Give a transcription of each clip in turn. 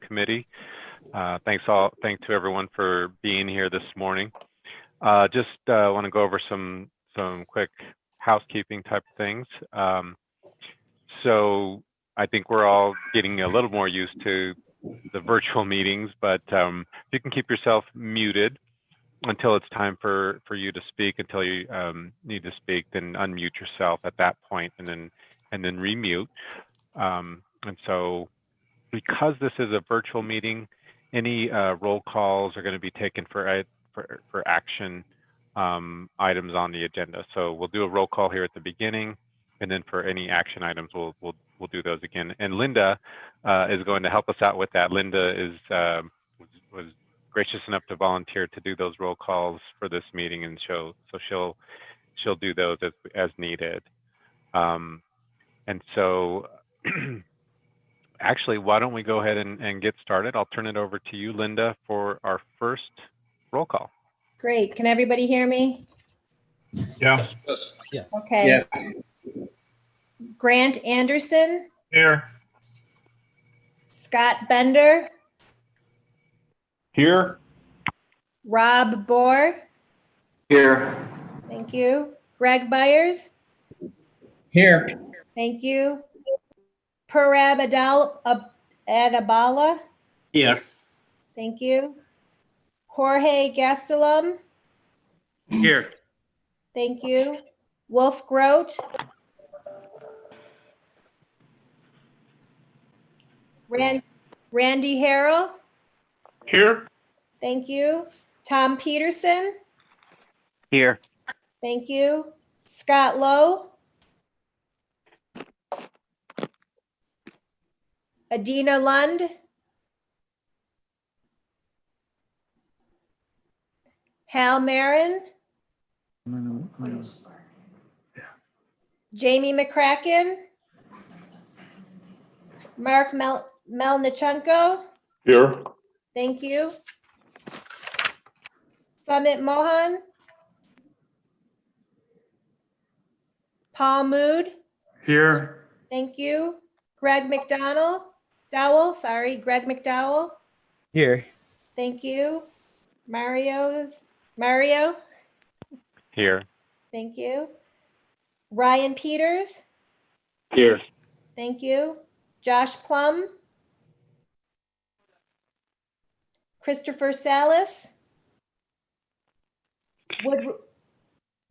Committee. Thanks to everyone for being here this morning. Just want to go over some quick housekeeping type things. So I think we're all getting a little more used to the virtual meetings, but if you can keep yourself muted until it's time for you to speak, until you need to speak, then unmute yourself at that point, and then remute. And so, because this is a virtual meeting, any roll calls are going to be taken for action items on the agenda. So we'll do a roll call here at the beginning, and then for any action items, we'll do those again. And Linda is going to help us out with that. Linda was gracious enough to volunteer to do those roll calls for this meeting, and so she'll do those as needed. And so actually, why don't we go ahead and get started? I'll turn it over to you, Linda, for our first roll call. Great. Can everybody hear me? Yeah. Yes. Okay. Yeah. Grant Anderson, Here. Scott Bender, Here. Rob Bohr. Here. Thank you. Greg Byers. Here. Thank you. Parab Adabala. Here. Thank you. Jorge Gastelum. Here. Thank you. Wolf Grote. Randy Harrell. Here. Thank you. Tom Peterson. Here. Thank you. Scott Lowe. Adina Lund. Hal Marin. Jamie McCracken. Mark Melnichenko. Here. Thank you. Sumit Mohan. Paul Mood. Here. Thank you. Greg McDowell. Here. Thank you. Mario. Here. Thank you. Ryan Peters. Here. Thank you. Josh Plum. Christopher Salas.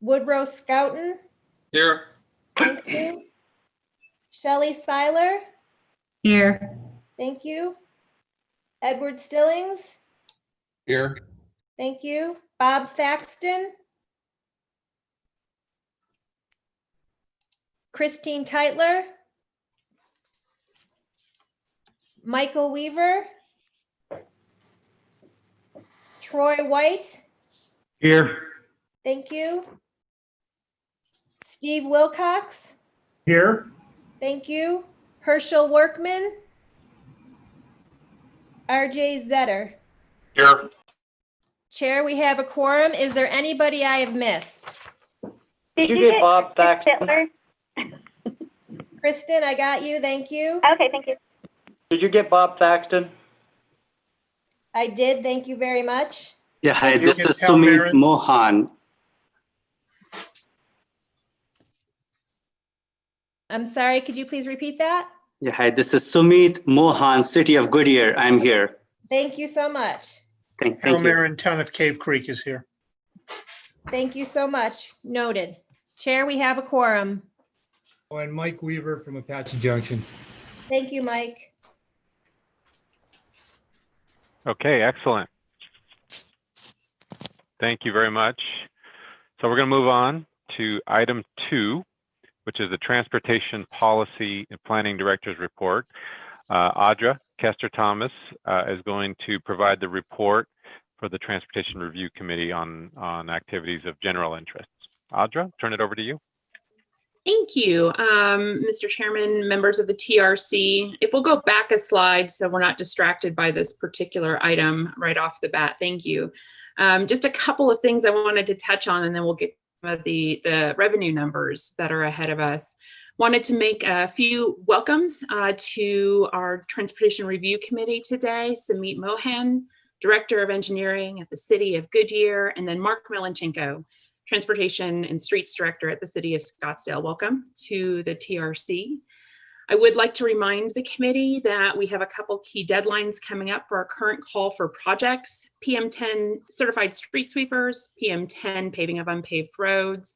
Woodrow Scouten. Here. Thank you. Shelley Seiler. Here. Thank you. Edward Stillings. Here. Thank you. Bob Thaxton. Christine Teitler. Michael Weaver. Troy White. Here. Thank you. Steve Wilcox. Here. Thank you. Herschel Workman. RJ Zetter. Here. Chair, we have a quorum. Is there anybody I have missed? Did you get Bob Thaxton? Kristen, I got you. Thank you. Okay, thank you. Did you get Bob Thaxton? I did. Thank you very much. Yeah, hi, You this get is Hal Sumit Marin. Mohan. I'm sorry. Could you please repeat that? Yeah, hi, this is Sumit Mohan, City of Goodyear. I'm here. Thank you so much. Thank Hal you. Marin, Town of Cave Creek is here. Thank you so much. Noted. Chair, we have a quorum. Oh, and Mike Weaver from Apache Junction. Thank you, Mike. Okay, excellent. Thank you very much. So we're going to move on to item 2, which is the Transportation Policy and Planning Director's Report. Audra Kester-Thomas is going to provide the report for the Transportation Review Committee on activities of general interest. Audra, turn it over to you. Thank you, Mr. Chairman, members of the TRC. If we'll go back a slide so we're not distracted by this particular item right off the bat, thank you. Just a couple of things I wanted to touch on, and then we'll get to the revenue numbers that are ahead of us. Wanted to make a few welcomes to our Transportation Review Committee today. Samit Mohan, Director of Engineering at the City of Goodyear, and then Mark Melanchenko, Transportation and Streets Director at the City of Scottsdale. Welcome to the TRC. I would like to remind the committee that we have a couple key deadlines coming up for our current call for projects: PM10 certified street sweepers, PM10 paving of unpaved roads,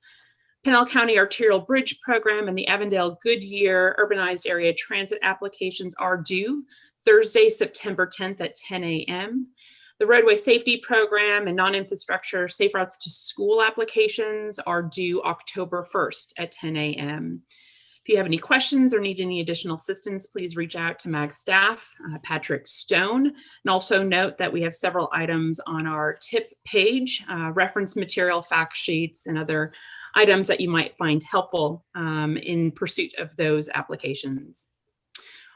Pinell County Arterial Bridge Program, and the Avondale Goodyear Urbanized Area Transit applications are due Thursday, September 10th at 10 a.m. The Roadway Safety Program and Non-Infrastructure Safe Routes to School applications are due October 1st at 10 a.m. If you have any questions or need any additional assistance, please reach out to MAG staff, Patrick Stone. And also note that we have several items on our tip page, reference material, fact sheets, and other items that you might find helpful in pursuit of those applications.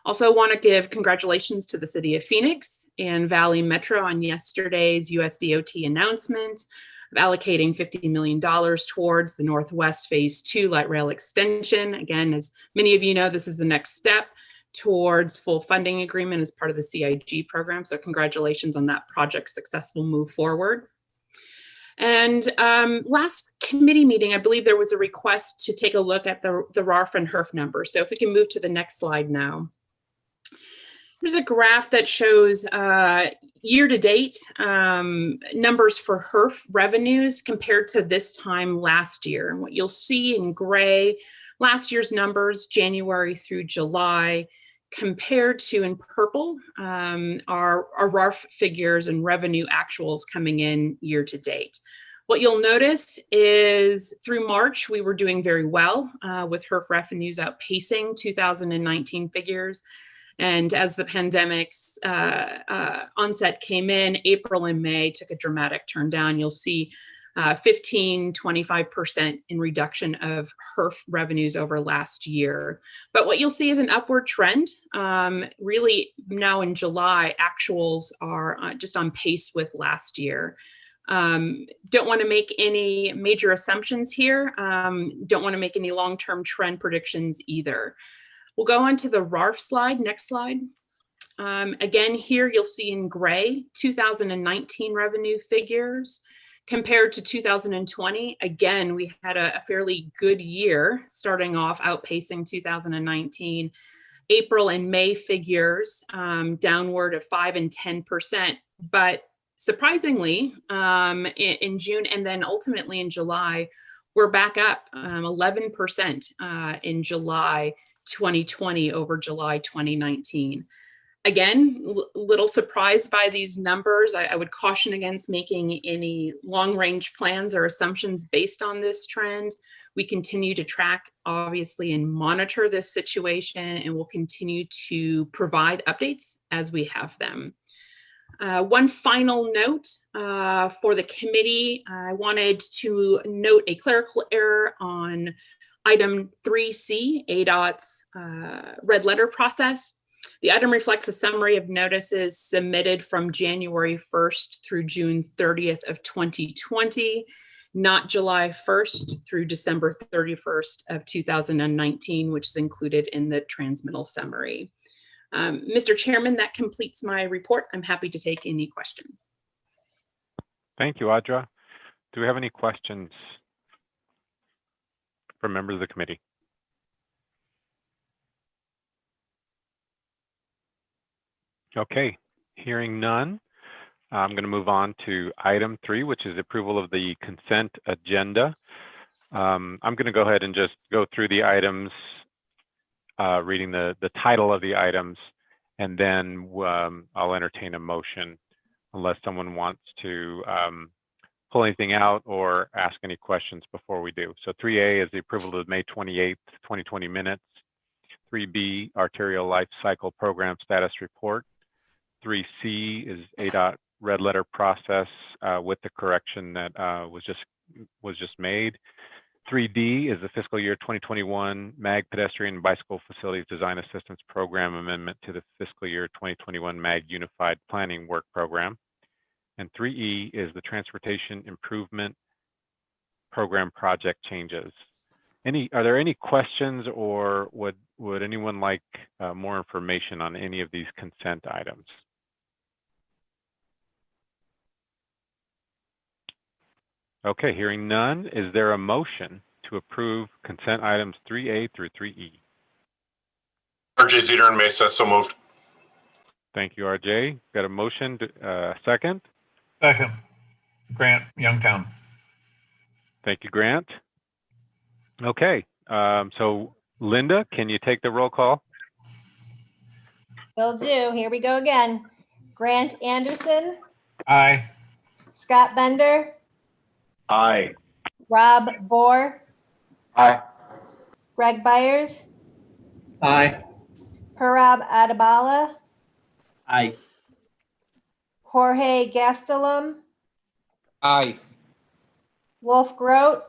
Also want to give congratulations to the City of Phoenix and Valley Metro on yesterday's USDOT announcement of allocating $50 million towards the Northwest Phase 2 light rail extension. Again, as many of you know, this is the next step towards full funding agreement as part of the CIG program. So congratulations on that project's successful move forward. And last committee meeting, I believe there was a request to take a look at the RARF and HERF numbers. So if we can move to the next slide now. Here's a graph that shows year-to-date numbers for HERF revenues compared to this time last year. And what you'll see in gray, last year's numbers, January through July, compared to in purple, our RARF figures and revenue actuals coming in year-to-date. What you'll notice is through March, we were doing very well with HERF revenues outpacing 2019 figures. And as the pandemic's onset came in, April and May took a dramatic turn down. You'll see 15–25% in reduction of HERF revenues over last year. But what you'll see is an upward trend. Really now in July, actuals are just on pace with last year. Don't want to make any major assumptions here. Don't want to make any long-term trend predictions either. We'll go on to the RARF slide, next slide. Again, here you'll see in gray 2019 revenue figures compared to 2020. Again, we had a fairly good year starting off outpacing 2019. April and May figures downward of 5% and 10%. But surprisingly, in June and then ultimately in July, we're back up 11% in July 2020 over July 2019. Again, little surprised by these numbers. I would caution against making any long-range plans or assumptions based on this trend. We continue to track, obviously, and monitor this situation, and we'll continue to provide updates as we have them. One final note for the committee, I wanted to note a clerical error on Item 3C, ADOT's red letter process. The item reflects a summary of notices submitted from January 1st through June 30th of 2020, not July 1st through December 31st of 2019, which is included in the transmittal summary. Mr. Chairman, that completes my report. I'm happy to take any questions. Thank you, Audra. Do we have any questions from members of the committee? Okay, hearing none, I'm going to move on to item 3, which is approval of the consent agenda. I'm going to go ahead and just go through the items, reading the title of the items, and then I'll entertain a motion unless someone wants to pull anything out or ask any questions before we do. So 3A is the approval of the May 28th, 2020 minutes. 3B, Arterial Life Cycle Program Status Report. 3C is ADOT red letter process with the correction that was just made. 3D is the fiscal year 2021 MAG Pedestrian and Bicycle Facilities Design Assistance Program amendment to the fiscal year 2021 MAG Unified Planning Work Program. And 3E is the Transportation Improvement Program project changes. Are there any questions, or would anyone like more information on any of these consent items? Okay, hearing none, is there a motion to approve consent items 3A through 3E? RJ Zeter and Mesa, so moved. Thank you, RJ. Got a motion, second? Second. Grant, Youngtown. Thank you, Grant. Okay, so Linda, can you take the roll call? Will do. Here we go again. Grant Anderson, Aye. Scott Bender, Aye. Rob Bohr, Aye. Greg Byers, Aye. Parab Adabala, Aye. Jorge Gastelum, Aye. Wolf Grote,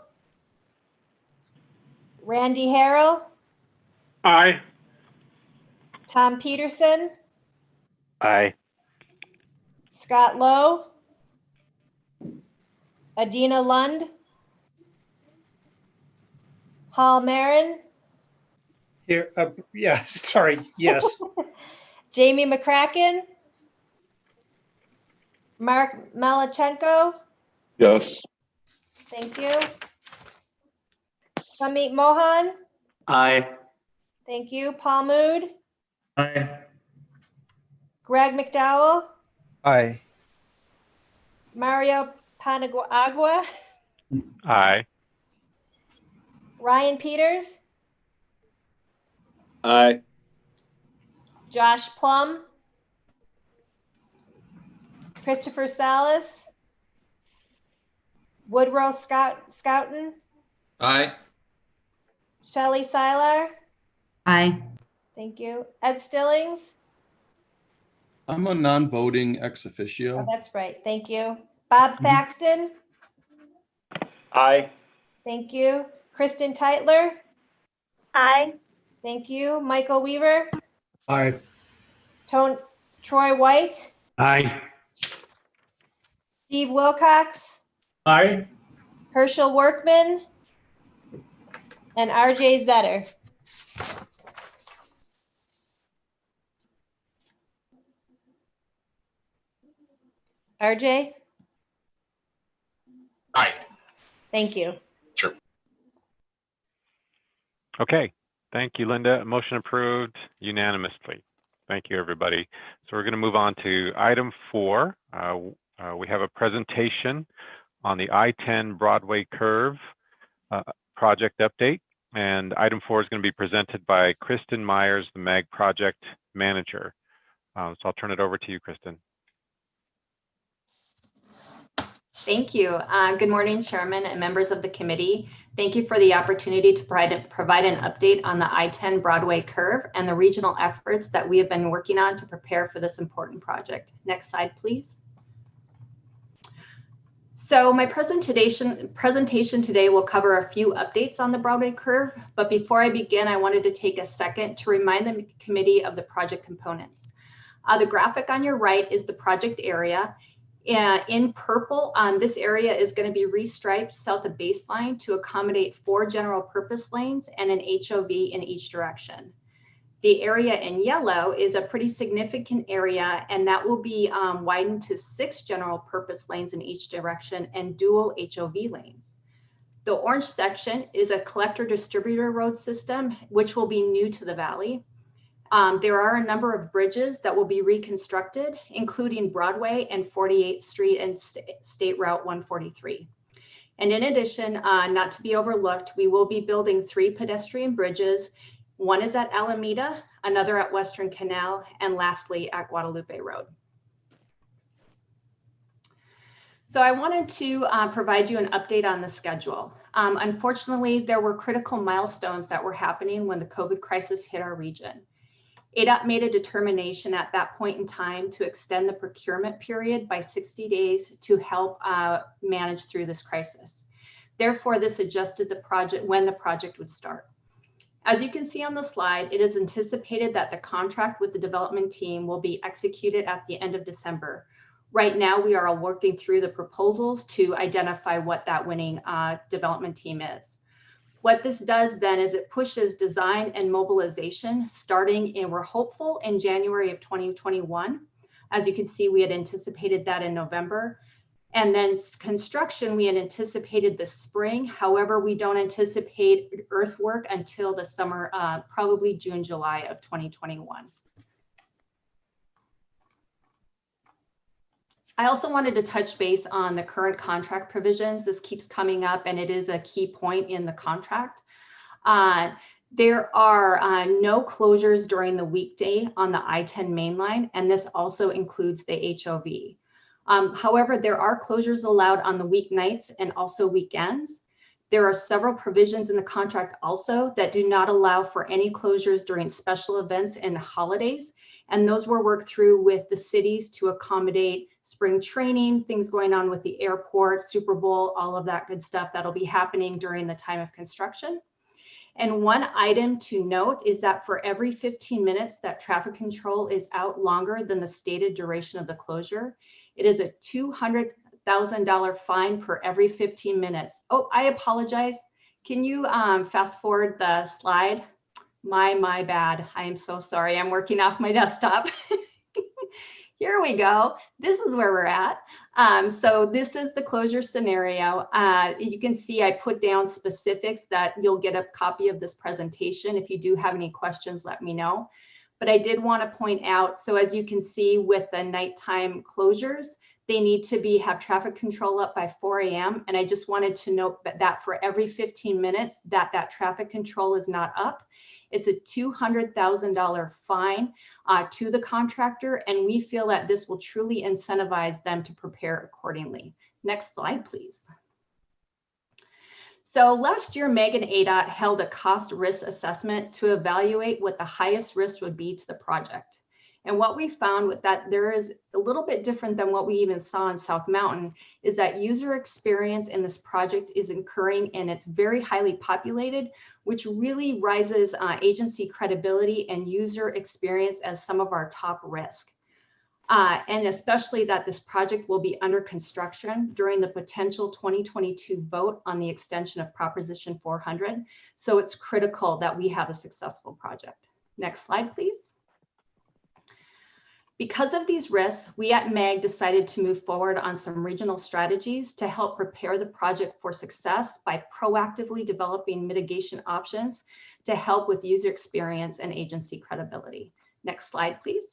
Randy Harrell, Aye. Tom Peterson, Aye. Scott Lowe, Adina Lund, Hal Marin, Here, yeah, sorry, yes. Jamie McCracken, Mark Malachenko, Yes. thank you. Samit Mohan, Aye. thank you. Paul Mood, Aye. Greg McDowell, Aye. Mario Panagua, Aye. Ryan Peters, Aye. Josh Plum, Christopher Salas, Woodrow Scouten, Aye. Shelley Seiler, Aye. thank you. Ed Stillings, I'm a non-voting ex oh, officio. that's right, thank you. Bob Thaxton, Aye. thank you. Kristen Teitler, Aye. thank you. Michael Weaver, Aye. Troy White, Aye. Steve Wilcox, Aye. Herschel Workman, and RJ Zetter. RJ, Aye. thank you. Sure. Okay, thank you, Linda. Motion approved unanimously. Thank you, everybody. So we're going to move on to item 4. We have a presentation on the I-10 Broadway Curve project update. And item 4 is going to be presented by Kristen Myers, the MAG project manager. So I'll turn it over to you, Kristen. Thank you. Good morning, Chairman and members of the committee. Thank you for the opportunity to provide an update on the I-10 Broadway Curve and the regional efforts that we have been working on to prepare for this important project. Next slide, please. So my presentation today will cover a few updates on the Broadway Curve, but before I begin, I wanted to take a second to remind the committee of the project components. The graphic on your right is the project area. In purple, this area is going to be restriped south of baseline to accommodate 4 general purpose lanes and an HOV in each direction. The area in yellow is a pretty significant area, and that will be widened to 6 general purpose lanes in each direction and dual HOV lanes. The orange section is a collector distributor road system, which will be new to the valley. There are a number of bridges that will be reconstructed, including Broadway and 48th Street and State Route 143. And in addition, not to be overlooked, we will be building 3 pedestrian bridges. One is at Alameda, another at Western Canal, and lastly at Guadalupe Road. So I wanted to provide you an update on the schedule. Unfortunately, there were critical milestones that were happening when the COVID crisis hit our region. ADOT made a determination at that point in time to extend the procurement period by 60 days to help manage through this crisis. Therefore, this adjusted the project when the project would start. As you can see on the slide, it is anticipated that the contract with the development team will be executed at the end of December. Right now, we are all working through the proposals to identify what that winning development team is. What this does then is it pushes design and mobilization starting, and we're hopeful in January of 2021. As you can see, we had anticipated that in November. And then construction, we had anticipated this spring. However, we don't anticipate earthwork until the summer, probably June, July of 2021. I also wanted to touch base on the current contract provisions. This keeps coming up and it is a key point in the contract. There are no closures during the weekday on the I-10 main line, and this also includes the HOV. However, there are closures allowed on the weeknights and also weekends. There are several provisions in the contract also that do not allow for any closures during special events and holidays. And those were worked through with the cities to accommodate spring training, things going on with the airport, Super Bowl, all of that good stuff that'll be happening during the time of construction. And one item to note is that for every 15 minutes that traffic control is out longer than the stated duration of the closure, it is a $200,000 fine per every 15 minutes. Oh, I apologize. Can you fast forward the slide? My bad. I am so sorry. I'm working off my desktop. Here we go. This is where we're at. So this is the closure scenario. You can see I put down specifics that you'll get a copy of this presentation. If you do have any questions, let me know. But I did want to point out, so as you can see with the nighttime closures, they need to have traffic control up by 4 a.m. And I just wanted to note that for every 15 minutes that traffic control is not up, it's a $200,000 fine to the contractor, and we feel that this will truly incentivize them to prepare accordingly. Next slide, please. So last year, MEG and ADOT held a cost risk assessment to evaluate what the highest risk would be to the project. And what we found with that, there is a little bit different than what we even saw in South Mountain, is that user experience in this project is occurring and it's very highly populated, which really rises agency credibility and user experience as some of our top risk. And especially that this project will be under construction during the potential 2022 vote on the extension of Proposition 400. So it's critical that we have a successful project. Next slide, please. Because of these risks, we at MEG decided to move forward on some regional strategies to help prepare the project for success by proactively developing mitigation options to help with user experience and agency credibility. Next slide, please.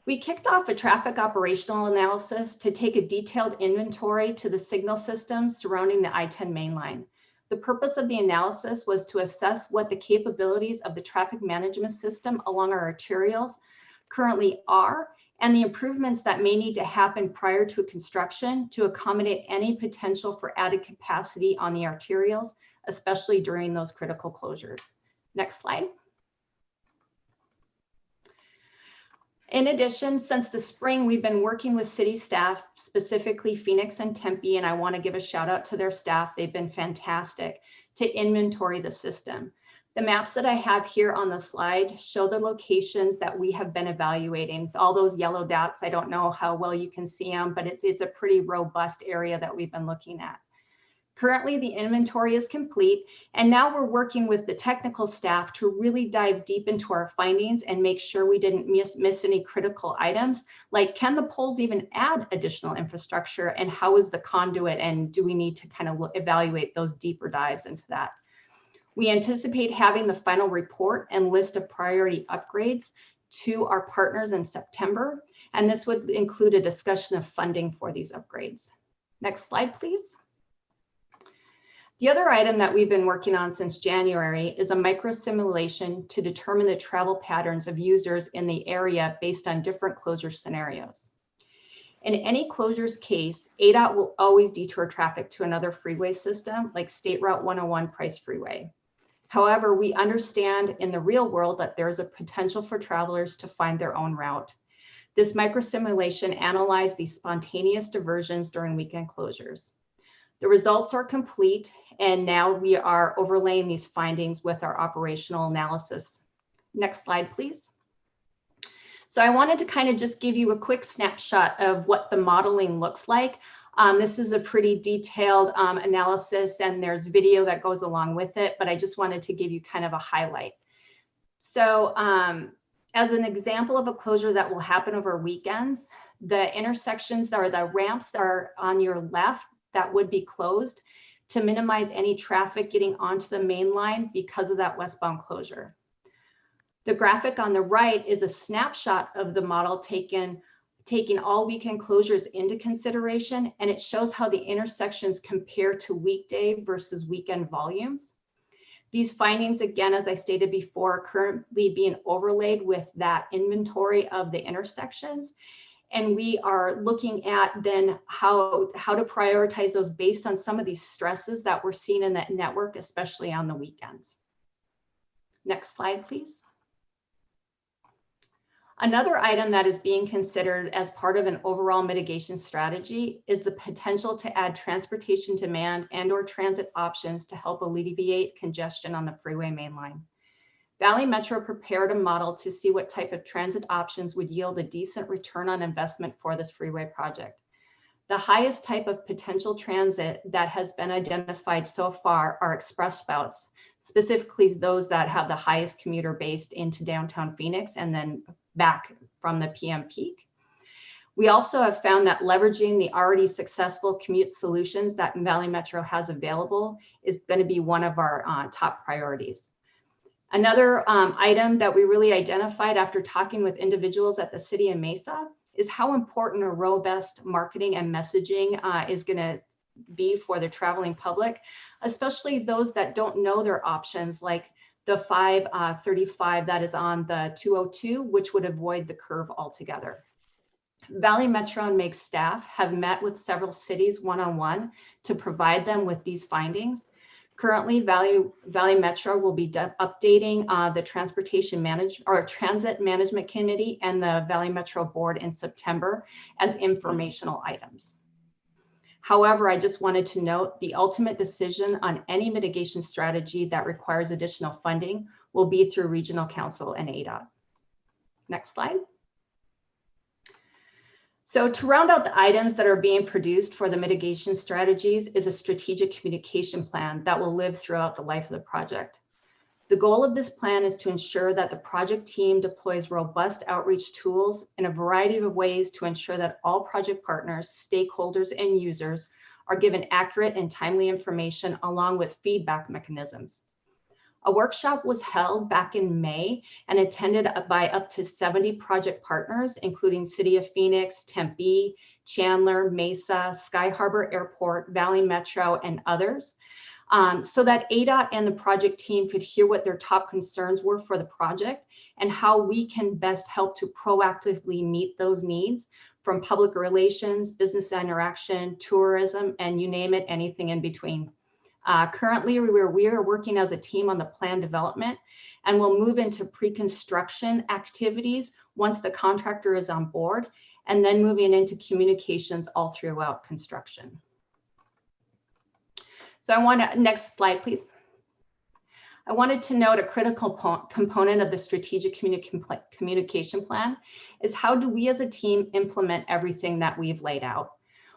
We kicked off a traffic operational analysis to take a detailed inventory to the signal systems surrounding the I-10 main line. The purpose of the analysis was to assess what the capabilities of the traffic management system along our arterials currently are, and the improvements that may need to happen prior to construction to accommodate any potential for added capacity on the arterials, especially during those critical closures. Next slide. In addition, since the spring, we've been working with city staff, specifically Phoenix and Tempe, and I want to give a shout out to their staff. They've been fantastic to inventory the system. The maps that I have here on the slide show the locations that we have been evaluating. All those yellow dots, I don't know how well you can see them, but it's a pretty robust area that we've been looking at. Currently, the inventory is complete, and now we're working with the technical staff to really dive deep into our findings and make sure we didn't miss any critical items, like can the poles even add additional infrastructure, and how is the conduit, and do we need to kind of evaluate those deeper dives into that? We anticipate having the final report and list of priority upgrades to our partners in September, and this would include a discussion of funding for these upgrades. Next slide, please. The other item that we've been working on since January is a micro simulation to determine the travel patterns of users in the area based on different closure scenarios. In any closures case, ADOT will always detour traffic to another freeway system like State Route 101 Price Freeway. However, we understand in the real world that there's a potential for travelers to find their own route. This micro simulation analyzed these spontaneous diversions during weekend closures. The results are complete, and now we are overlaying these findings with our operational analysis. Next slide, please. So I wanted to kind of just give you a quick snapshot of what the modeling looks like. This is a pretty detailed analysis, and there's video that goes along with it, but I just wanted to give you kind of a highlight. So as an example of a closure that will happen over weekends, the intersections or the ramps that are on your left that would be closed to minimize any traffic getting onto the main line because of that westbound closure. The graphic on the right is a snapshot of the model taking all weekend closures into consideration, and it shows how the intersections compare to weekday versus weekend volumes. These findings, again, as I stated before, are currently being overlaid with that inventory of the intersections. And we are looking at then how to prioritize those based on some of these stresses that we're seeing in that network, especially on the weekends. Next slide, please. Another item that is being considered as part of an overall mitigation strategy is the potential to add transportation demand and/or transit options to help alleviate congestion on the freeway mainline. Valley Metro prepared a model to see what type of transit options would yield a decent return on investment for this freeway project. The highest type of potential transit that has been identified so far are express routes, specifically those that have the highest commuter based into downtown Phoenix and then back from the PM peak. We also have found that leveraging the already successful commute solutions that Valley Metro has available is going to be one of our top priorities. Another item that we really identified after talking with individuals at the city of Mesa is how important a robust marketing and messaging is going to be for the traveling public, especially those that don't know their options, like the 535 that is on the 202, which would avoid the curve altogether. Valley Metro and MAKE staff have met with several cities one-on-one to provide them with these findings. Currently, Valley Metro will be updating the Transit Management Committee and the Valley Metro Board in September as informational items. However, I just wanted to note the ultimate decision on any mitigation strategy that requires additional funding will be through Regional Council and ADOT. Next slide. So to round out the items that are being produced for the mitigation strategies is a strategic communication plan that will live throughout the life of the project. The goal of this plan is to ensure that the project team deploys robust outreach tools in a variety of ways to ensure that all project partners, stakeholders, and users are given accurate and timely information along with feedback mechanisms. A workshop was held back in May and attended by up to 70 project partners, including City of Phoenix, Tempe, Chandler, Mesa, Sky Harbor Airport, Valley Metro, and others, so that ADOT and the project team could hear what their top concerns were for the project and how we can best help to proactively meet those needs from public relations, business interaction, tourism, and you name it, anything in between. Currently, we are working as a team on the plan development, and we'll move into pre-construction activities once the contractor is on board, and then moving into communications all throughout construction. So next slide, please. I wanted to note a critical component of the strategic communication plan is how do we as a team implement everything that we've laid out.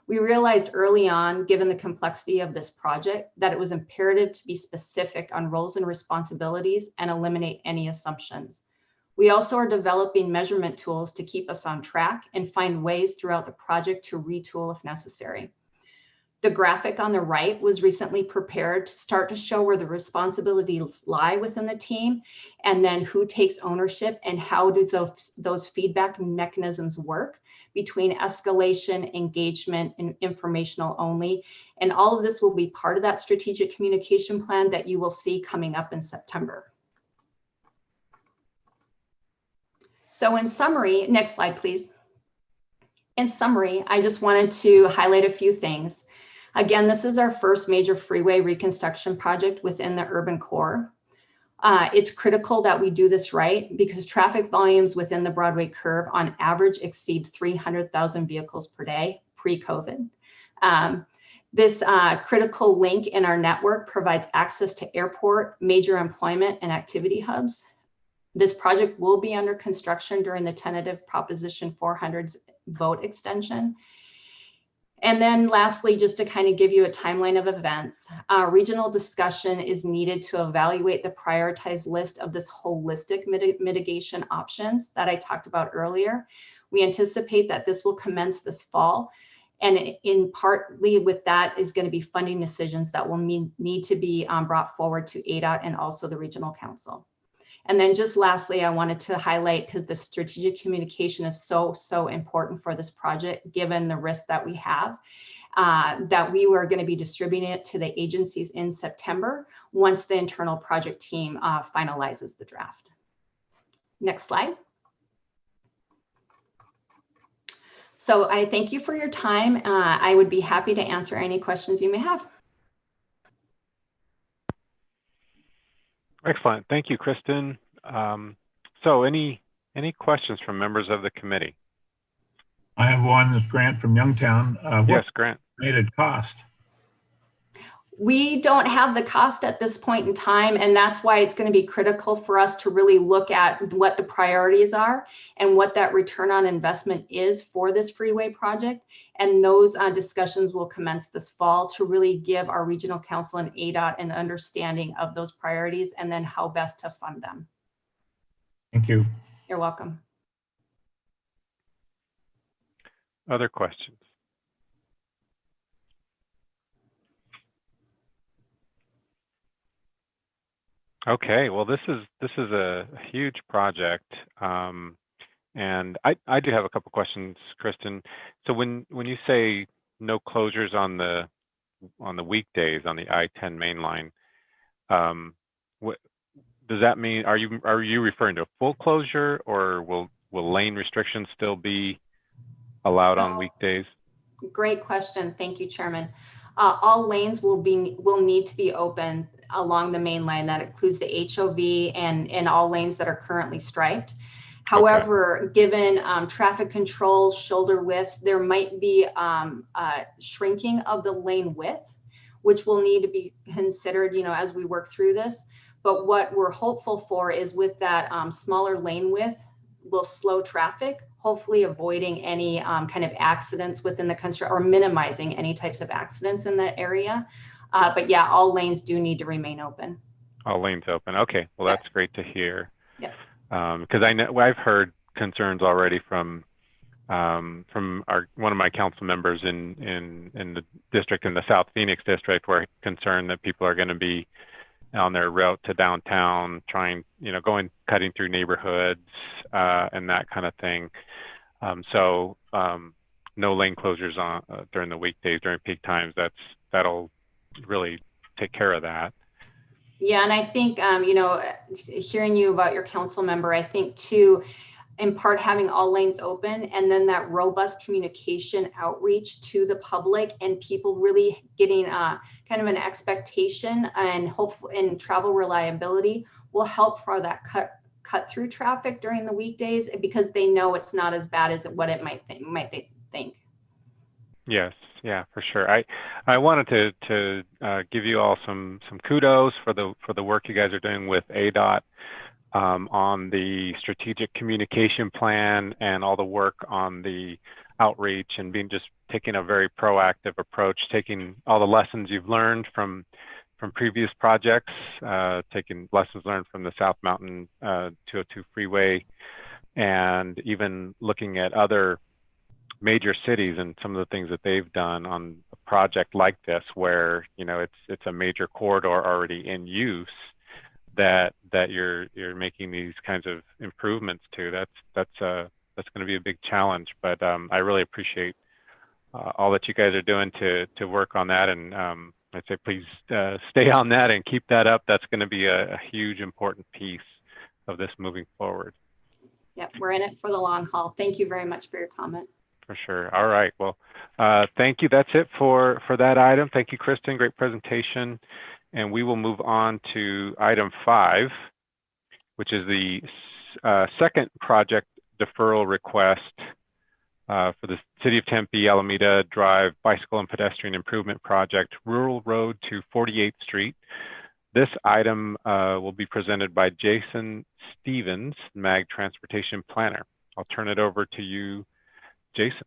We realized early on, given the complexity of this project, that it was imperative to be specific on roles and responsibilities and eliminate any assumptions. We also are developing measurement tools to keep us on track and find ways throughout the project to retool if necessary. The graphic on the right was recently prepared to start to show where the responsibilities lie within the team, and then who takes ownership and how do those feedback mechanisms work between escalation, engagement, and informational only. And all of this will be part of that strategic communication plan that you will see coming up in September. So in summary, next slide, please. In summary, I just wanted to highlight a few things. Again, this is our first major freeway reconstruction project within the urban core. It's critical that we do this right because traffic volumes within the Broadway curve on average exceed 300,000 vehicles per day pre-COVID. This critical link in our network provides access to airport, major employment, and activity hubs. This project will be under construction during the tentative Proposition 400's vote extension. And then lastly, just to kind of give you a timeline of events, regional discussion is needed to evaluate the prioritized list of this holistic mitigation options that I talked about earlier. We anticipate that this will commence this fall. And in partly with that is going to be funding decisions that will need to be brought forward to ADOT and also the regional council. And then just lastly, I wanted to highlight, because the strategic communication is so important for this project, given the risk that we have, that we were going to be distributing it to the agencies in September once the internal project team finalizes the draft. Next slide. So I thank you for your time. I would be happy to answer any questions you may have. Excellent. Thank you, Kristen. So any questions from members of the committee? I have one. This Grant from Youngtown. Yes, Grant. Estimated cost? We don't have the cost at this point in time, and that's why it's going to be critical for us to really look at what the priorities are and what that return on investment is for this freeway project. And those discussions will commence this fall to really give our regional council and ADOT an understanding of those priorities and then how best to fund them. Thank you. You're welcome. Other questions? Okay, well, this is a huge project, and I do have a couple questions, Kristen. So when you say no closures on the weekdays on the I-10 main line, what does that mean? Are you referring to a full closure, or will lane restrictions still be allowed on weekdays? Great question. Thank you, Chairman. All lanes will need to be open along the main line. That includes the HOV and all lanes that are currently striped. However, given traffic control, shoulder widths, there might be shrinking of the lane width, which will need to be considered, as we work through this. But what we're hopeful for is with that smaller lane width will slow traffic, hopefully avoiding any kind of accidents within the construction or minimizing any types of accidents in that area. But yeah, all lanes do need to remain open. All lanes open. Okay, well, that's great to hear. Yeah. Because I know I've heard concerns already from one of my council members in the district, in the South Phoenix district, where concerned that people are going to be on their route to downtown, cutting through neighborhoods and that kind of thing. So no lane closures during the weekdays, during peak times. That'll really take care of that. Yeah, and I think, hearing you about your council member, I think too, in part having all lanes open and then that robust communication outreach to the public and people really getting kind of an expectation and hopefully and travel reliability will help for that cut through traffic during the weekdays, because they know it's not as bad as what it might think. Yes, yeah, for sure. I wanted to give you all some kudos for the work you guys are doing with ADOT on the strategic communication plan and all the work on the outreach and taking a very proactive approach, taking all the lessons you've learned from previous projects, taking lessons learned from the South Mountain 202 freeway, and even looking at other major cities and some of the things that they've done on a project like this, where it's a major corridor already in use that you're making these kinds of improvements to. That's going to be a big challenge, but I really appreciate all that you guys are doing to work on that, and I'd say please stay on that and keep that up. That's going to be a huge important piece of this moving forward. Yep, we're in it for the long haul. Thank you very much for your comment. For sure. All right. Well, thank you. That's it for that item. Thank you, Kristen. Great presentation. And we will move on to item 5, which is the second project deferral request for the City of Tempe Alameda Drive Bicycle and Pedestrian Improvement Project, Rural Road to 48th Street. This item will be presented by Jason Stevens, MAG Transportation Planner. I'll turn it over to you, Jason.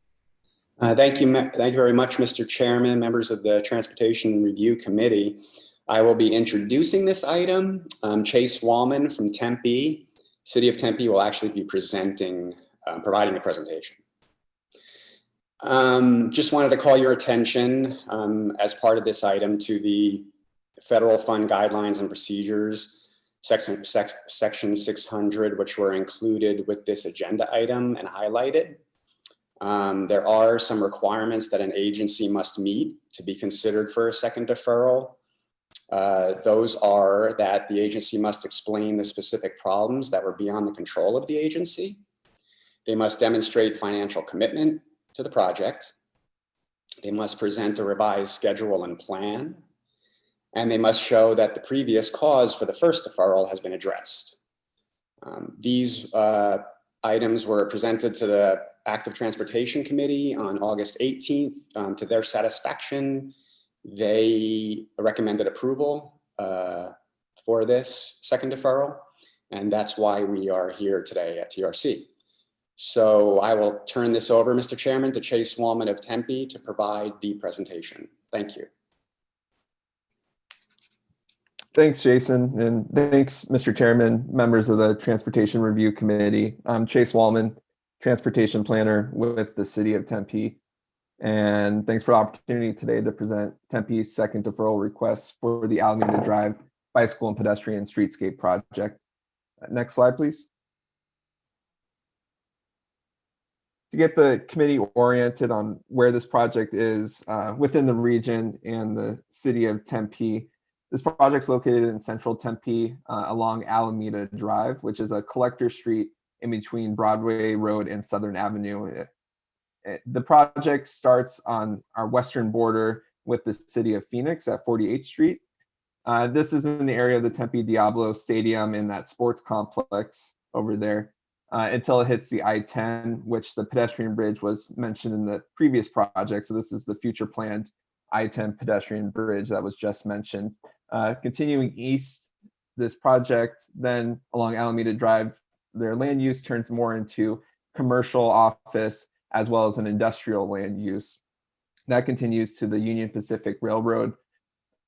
Thank you very much, Mr. Chairman, members of the Transportation Review Committee. I will be introducing this item. Chase Wallman from Tempe. City of Tempe will actually be presenting, providing the presentation. Just wanted to call your attention as part of this item to the federal fund guidelines and procedures, section 600, which were included with this agenda item and highlighted. There are some requirements that an agency must meet to be considered for a second deferral. Those are that the agency must explain the specific problems that were beyond the control of the agency. They must demonstrate financial commitment to the project. They must present a revised schedule and plan. And they must show that the previous cause for the first deferral has been addressed. These items were presented to the Active Transportation Committee on August 18th. To their satisfaction, they recommended approval for this second deferral, and that's why we are here today at TRC. So I will turn this over, Mr. Chairman, to Chase Wallman of Tempe to provide the presentation. Thank you. Thanks, Jason, and thanks, Mr. Chairman, members of the Transportation Review Committee. I'm Chase Wallman, Transportation Planner with the City of Tempe. And thanks for the opportunity today to present Tempe's second deferral request for the Alameda Drive Bicycle and Pedestrian Streetscape Project. Next slide, please. To get the committee oriented on where this project is within the region and the City of Tempe, this project is located in central Tempe along Alameda Drive, which is a collector street in between Broadway Road and Southern Avenue. The project starts on our western border with the City of Phoenix at 48th Street. This is in the area of the Tempe Diablo Stadium in that sports complex over there until it hits the I-10, which the pedestrian bridge was mentioned in the previous project. So this is the future planned I-10 pedestrian bridge that was just mentioned. Continuing east, this project then along Alameda Drive, their land use turns more into commercial office as well as an industrial land use. That continues to the Union Pacific Railroad.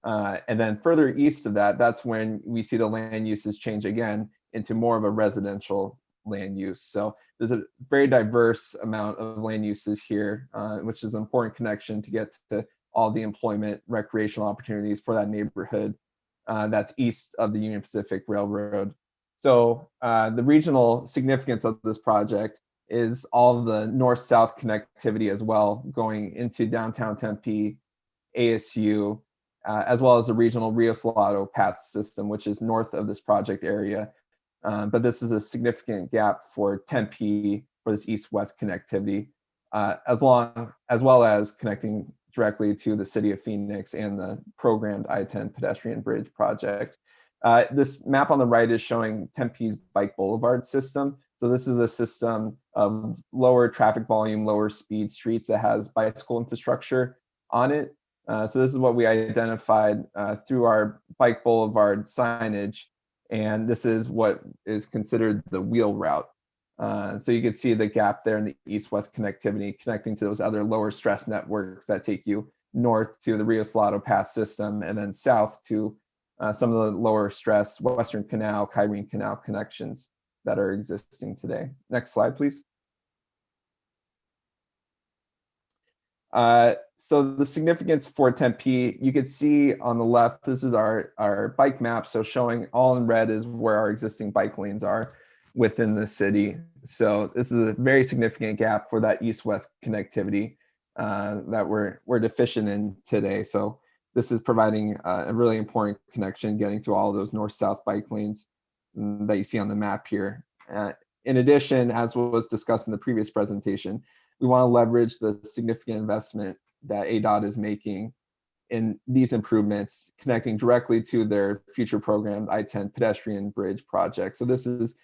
And then further east of that, that's when we see the land uses change again into more of a residential land use. So there's a very diverse amount of land uses here, which is an important connection to get to all the employment, recreational opportunities for that neighborhood that's east of the Union Pacific Railroad. So the regional significance of this project is all of the north-south connectivity as well, going into downtown Tempe, ASU, as well as the regional Rio Salado path system, which is north of this project area. But this is a significant gap for Tempe for this east-west connectivity, as well as connecting directly to the City of Phoenix and the programmed I-10 pedestrian bridge project. This map on the right is showing Tempe's bike boulevard system. So this is a system of lower traffic volume, lower speed streets that has bicycle infrastructure on it. So this is what we identified through our bike boulevard signage. And this is what is considered the wheel route. So you can see the gap there in the east-west connectivity connecting to those other lower stress networks that take you north to the Rio Salado path system and then south to some of the lower stress Western Canal, Kyrene Canal connections that are existing today. Next slide, please. So the significance for Tempe, you could see on the left, this is our bike map. So showing all in red is where our existing bike lanes are within the city. So this is a very significant gap for that east-west connectivity that we're deficient in today. So this is providing a really important connection, getting to all of those north-south bike lanes that you see on the map here. In addition, as was discussed in the previous presentation, we want to leverage the significant investment that ADOT is making in these improvements, connecting directly to their future programmed I-10 pedestrian bridge project. So this is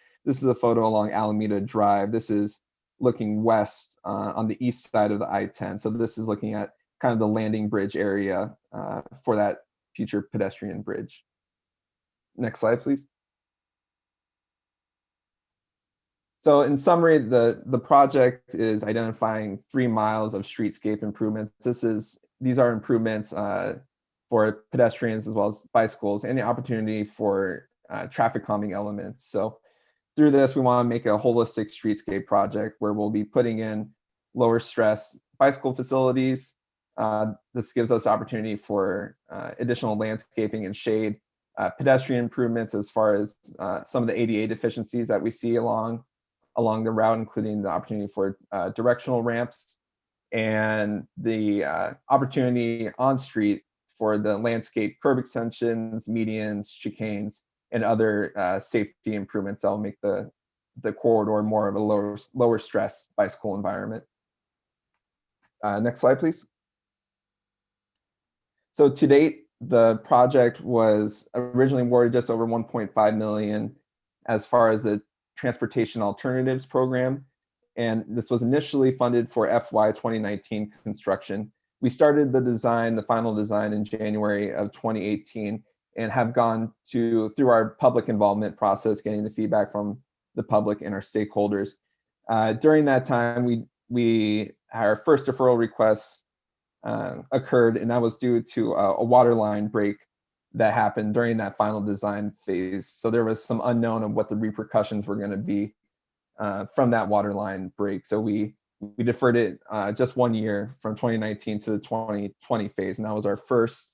a photo along Alameda Drive. This is looking west on the east side of the I-10. So this is looking at kind of the landing bridge area for that future pedestrian bridge. Next slide, please. So in summary, the project is identifying 3 miles of streetscape improvements. These are improvements for pedestrians as well as bicycles, and the opportunity for traffic calming elements. So through this, we want to make a holistic streetscape project where we'll be putting in lower stress bicycle facilities. This gives us opportunity for additional landscaping and shade, pedestrian improvements as far as some of the ADA deficiencies that we see along the route, including the opportunity for directional ramps, and the opportunity on street for the landscape curb extensions, medians, chicanes, and other safety improvements that will make the corridor more of a lower stress bicycle environment. Next slide, please. So to date, the project was originally awarded just over 1.5 million as far as the Transportation Alternatives Program. And this was initially funded for FY 2019 construction. We started the final design in January of 2018 and have gone through our public involvement process, getting the feedback from the public and our stakeholders. During that time, our first deferral request occurred, and that was due to a water line break that happened during that final design phase. So there was some unknown of what the repercussions were going to be from that water line break. So we deferred it just 1 year from 2019 to the 2020 phase, and that was our first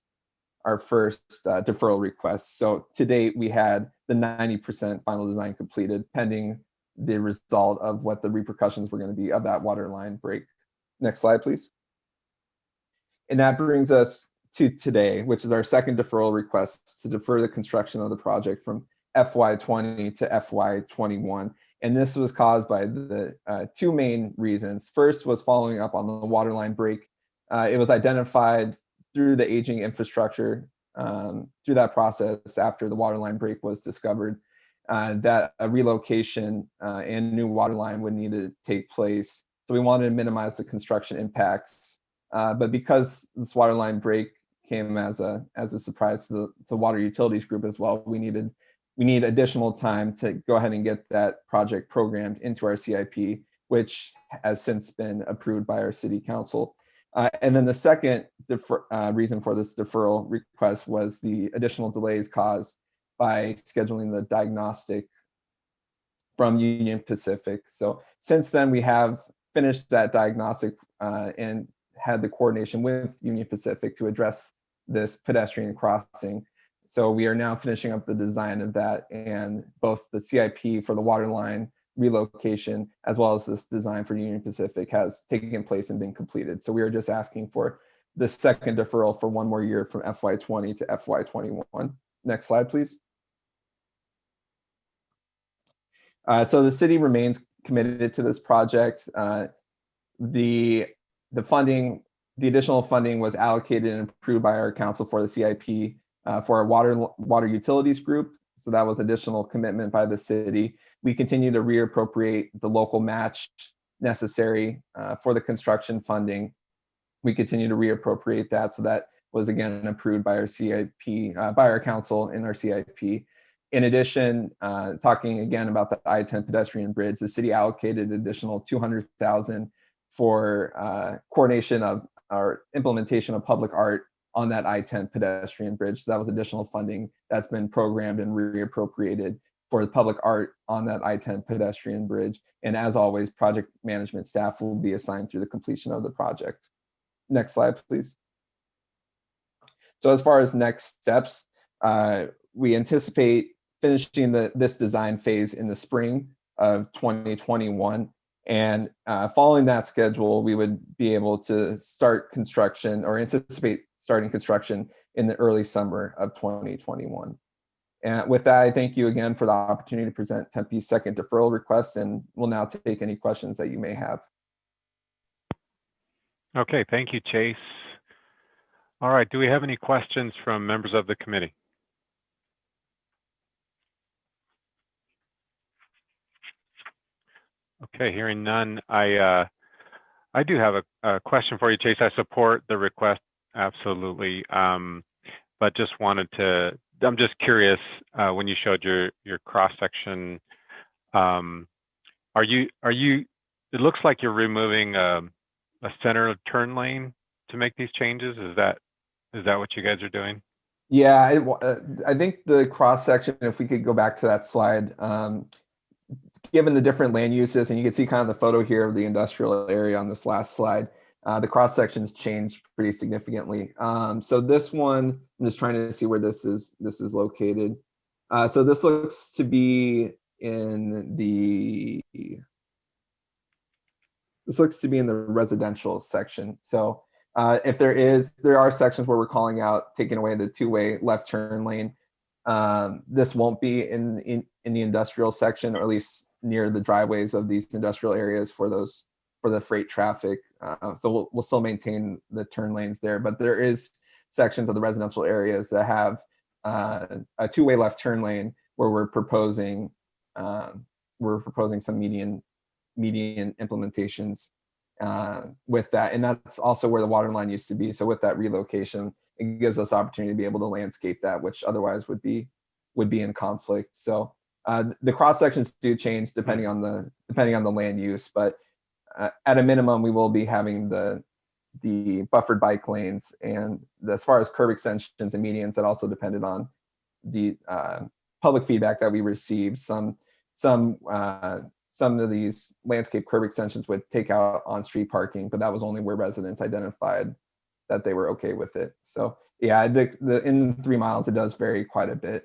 deferral request. So to date, we had the 90% final design completed, pending the result of what the repercussions were going to be of that water line break. Next slide, please. And that brings us to today, which is our second deferral request to defer the construction of the project from FY 20 to FY 21. And this was caused by the 2 main reasons. First was following up on the water line break. It was identified through the aging infrastructure, through that process after the water line break was discovered, that a relocation and new water line would need to take place. So we wanted to minimize the construction impacts. But because this water line break came as a surprise to the Water Utilities Group as well, we need additional time to go ahead and get that project programmed into our CIP, which has since been approved by our City Council. And then the second reason for this deferral request was the additional delays caused by scheduling the diagnostic from Union Pacific. So since then, we have finished that diagnostic and had the coordination with Union Pacific to address this pedestrian crossing. So we are now finishing up the design of that, and both the CIP for the water line relocation as well as this design for Union Pacific has taken place and been completed. So we are just asking for the second deferral for 1 more year from FY 20 to FY 21. Next slide, please. So the city remains committed to this project. The additional funding was allocated and approved by our council for the CIP for our water utilities group. So that was additional commitment by the city. We continue to reappropriate the local match necessary for the construction funding. We continue to reappropriate that. So that was again approved by our CIP, by our council in our CIP. In addition, talking again about the I-10 pedestrian bridge, the city allocated additional $200,000 for coordination of our implementation of public art on that I-10 pedestrian bridge. So that was additional funding that's been programmed and reappropriated for the public art on that I-10 pedestrian bridge. And as always, project management staff will be assigned through the completion of the project. Next slide, please. So as far as next steps, we anticipate finishing this design phase in the spring of 2021. And following that schedule, we would be able to start construction or anticipate starting construction in the early summer of 2021. And with that, I thank you again for the opportunity to present Tempe's second deferral request, and we'll now take any questions that you may have. Okay, thank you, Chase. All right, do we have any questions from members of the committee? Okay, hearing none, I do have a question for you, Chase. I support the request, absolutely, but just wanted to, I'm just curious, when you showed your cross-section, are are you, it looks like you're removing a center turn lane to make these changes. Is that what you guys are doing? Yeah, I think the cross section, if we could go back to that slide, given the different land uses, and you can see kind of the photo here of the industrial area on this last slide, the cross sections changed pretty significantly. So this one, I'm just trying to see where this is located. So this looks to be in the residential section. So if there are sections where we're calling out taking away the two-way left turn lane. This won't be in the industrial section, or at least near the driveways of these industrial areas for the freight traffic. So we'll still maintain the turn lanes there, but there is sections of the residential areas that have a two-way left turn lane where we're proposing some median implementations with that, and that's also where the water line used to be. So with that relocation, it gives us opportunity to be able to landscape that, which otherwise would be in conflict. So the cross sections do change depending on the land use, but at a minimum, we will be having the buffered bike lanes, and as far as curb extensions and medians, that also depended on the public feedback that we received. Some of these landscape curb extensions would take out on-street parking, but that was only where residents identified that they were okay with it. So yeah, in 3 miles, it does vary quite a bit.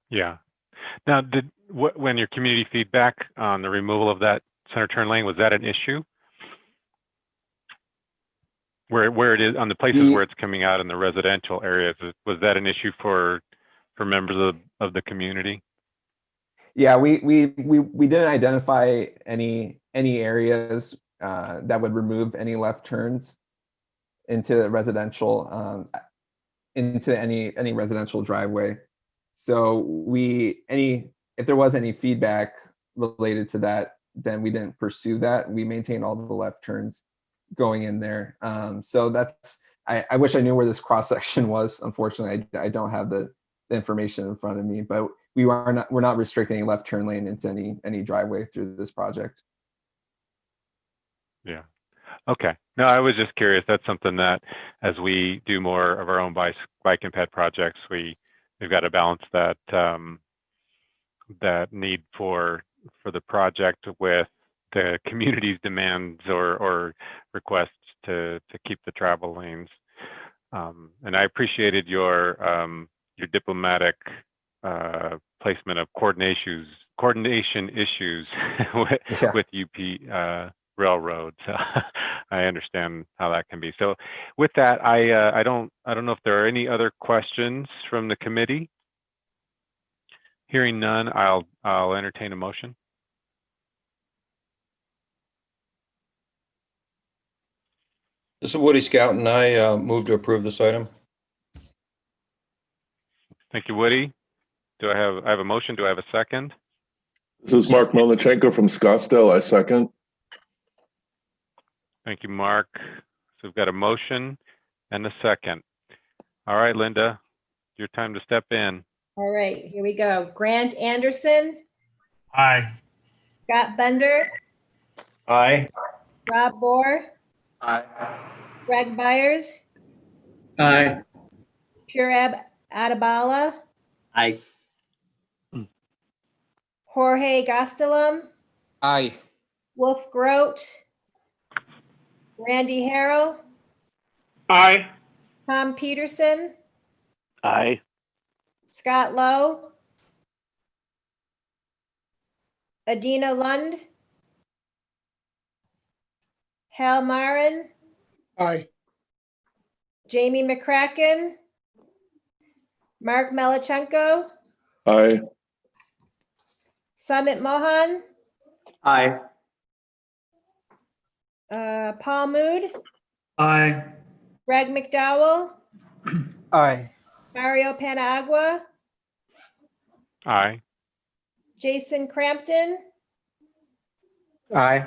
Yeah. Now, when your community feedback on the removal of that center turn lane, was that an issue? Where it is on the places where it's coming out in the residential areas, was that an issue for members of the community? Yeah, we didn't identify any areas that would remove any left turns into residential into any residential driveway. So if there was any feedback related to that, then we didn't pursue that. We maintained all the left turns going in there. So I wish I knew where this cross section was. Unfortunately, I don't have the information in front of me, but we're not restricting any left turn lane into any driveway through this project. Yeah. Okay. No, I was just curious. That's something that, as we do more of our own bike and ped projects, we've got to balance that that need for the project with the community's demands or requests to keep the travel lanes. And I appreciated your diplomatic placement of coordination issues with UP Railroad. So I understand how that can be. So with that, I don't know if there are any other questions from the committee. Hearing none, I'll entertain a motion. This is Woody Scout, and I move to approve this item. Thank you, Woody. I have a motion? Do I have a second? This is Mark Melnichenko from Scottsdale. I second. Thank you, Mark. So we've got a motion and a second. All right, Linda, your time to step in. All right, here we go. Grant Anderson, Aye. Scott Bender, Aye. Rob Bohr, Aye. Greg Byers, Aye. Purab Adabala, Aye. Jorge Gastelum, Aye. Wolf Grote, Randy Harrell, Aye. Tom Peterson, Aye. Scott Lowe, Adina Lund, Hal Marin, Aye. Jamie McCracken, Mark Melnichenko, Aye. Sumit Mohan, Aye. Paul Mood, Aye. Greg McDowell, Aye. Mario Panagua, Aye. Jason Crampton, Aye.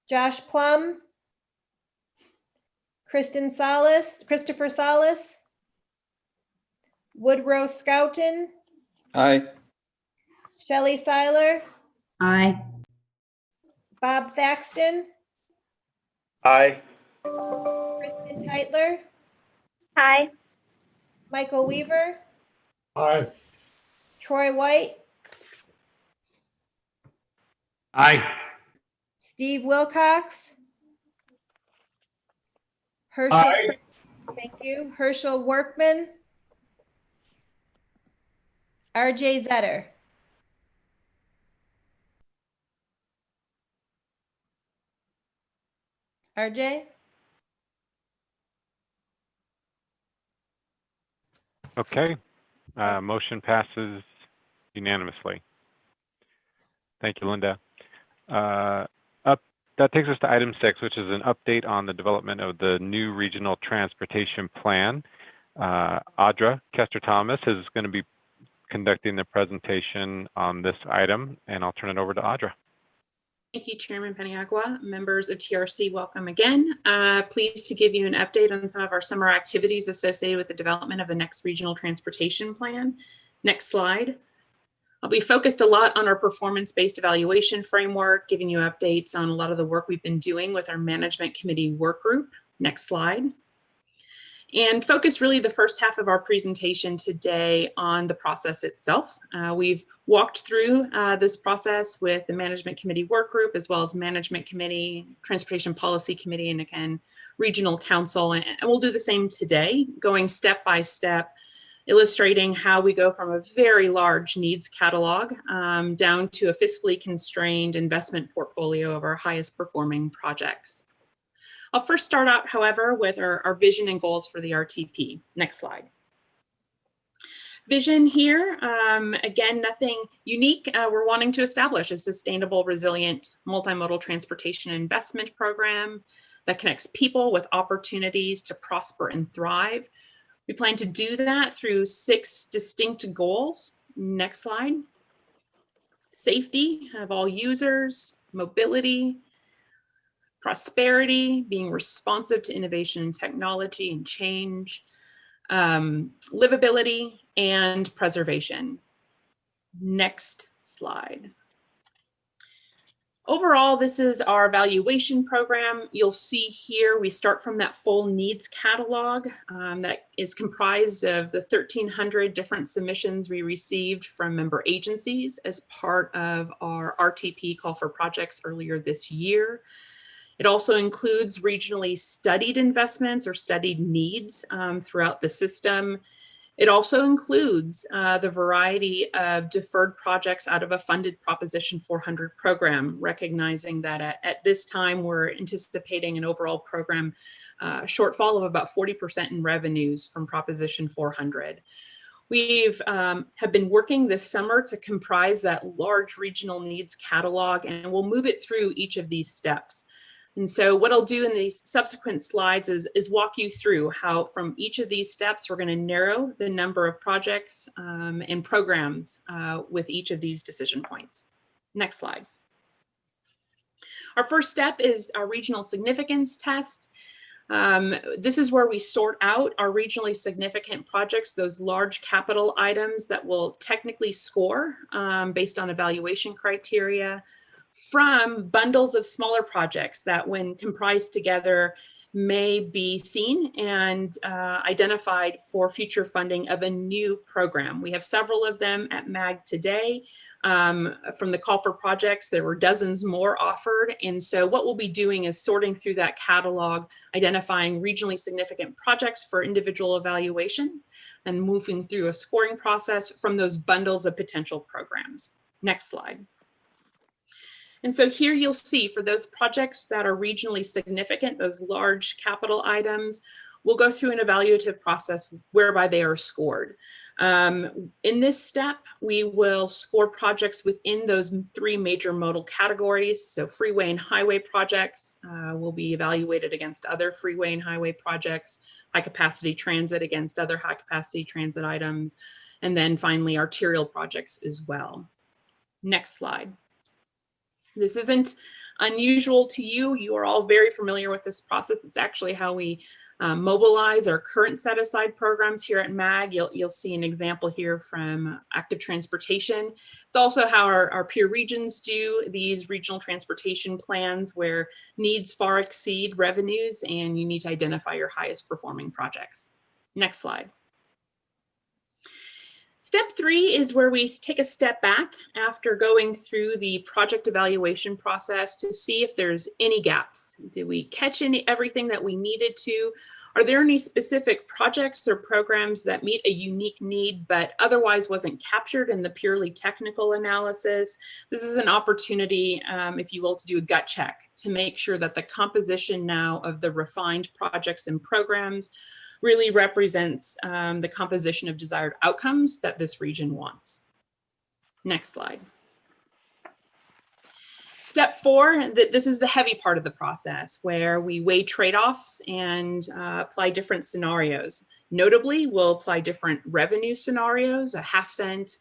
Josh Plum, Christopher Salas, Woodrow Scouten, Aye. Shelley Seiler, Aye. Bob Thaxton, Aye. Kristen Teitler, Aye. Michael Weaver, Aye. Troy White, Aye. Steve Wilcox, Herschel, Aye. thank you, Herschel Workman, RJ Zetter. RJ? Okay, motion passes unanimously. Thank you, Linda. That takes us to item 6, which is an update on the development of the new regional transportation plan. Audra Kester-Thomas is going to be conducting the presentation on this item, and I'll turn it over to Audra. Thank you, Chairman Paniagua. Members of TRC, welcome again. Pleased to give you an update on some of our summer activities associated with the development of the next regional transportation plan. Next slide. I'll be focused a lot on our performance-based evaluation framework, giving you updates on a lot of the work we've been doing with our management committee work group. Next slide. And focus really the first half of our presentation today on the process itself. We've walked through this process with the management committee work group, as well as management committee, transportation policy committee, and again, regional council. And we'll do the same today, going step by step, illustrating how we go from a very large needs catalog down to a fiscally constrained investment portfolio of our highest performing projects. I'll first start out, however, with our vision and goals for the RTP. Next slide. Vision here, again, nothing unique. We're wanting to establish a sustainable, resilient, multimodal transportation investment program that connects people with opportunities to prosper and thrive. We plan to do that through 6 distinct goals. Next slide. Safety of all users, mobility, prosperity, being responsive to innovation and technology and change, livability, and preservation. Next slide. Overall, this is our evaluation program. You'll see here we start from that full needs catalog that is comprised of the 1,300 different submissions we received from member agencies as part of our RTP call for projects earlier this year. It also includes regionally studied investments or studied needs throughout the system. It also includes the variety of deferred projects out of a funded Proposition 400 program, recognizing that at this time we're anticipating an overall program shortfall of about 40% in revenues from Proposition 400. We've have been working this summer to comprise that large regional needs catalog, and we'll move it through each of these steps. And so what I'll do in these subsequent slides is walk you through how from each of these steps, we're going to narrow the number of projects and programs with each of these decision points. Next slide. Our first step is our regional significance test. This is where we sort out our regionally significant projects, those large capital items that will technically score based on evaluation criteria, from bundles of smaller projects that when comprised together may be seen and identified for future funding of a new program. We have several of them at MAG today. From the call for projects, there were dozens more offered. And so what we'll be doing is sorting through that catalog, identifying regionally significant projects for individual evaluation, and moving through a scoring process from those bundles of potential programs. Next slide. And so here you'll see for those projects that are regionally significant, those large capital items, we'll go through an evaluative process whereby they are scored. In this step, we will score projects within those 3 major modal categories. So freeway and highway projects will be evaluated against other freeway and highway projects, high capacity transit against other high capacity transit items, and then finally arterial projects as well. Next slide. This isn't unusual to you. You are all very familiar with this process. It's actually how we mobilize our current set-aside programs here at MAG. You'll see an example here from active transportation. It's also how our peer regions do these regional transportation plans where needs far exceed revenues and you need to identify your highest performing projects. Next slide. Step 3 is where we take a step back after going through the project evaluation process to see if there's any gaps. Did we catch everything that we needed to? Are there any specific projects or programs that meet a unique need but otherwise wasn't captured in the purely technical analysis? This is an opportunity, if you will, to do a gut check to make sure that the composition now of the refined projects and programs really represents the composition of desired outcomes that this region wants. Next slide. Step 4, this is the heavy part of the process where we weigh trade-offs and apply different scenarios. Notably, we'll apply different revenue scenarios, a ½ cent,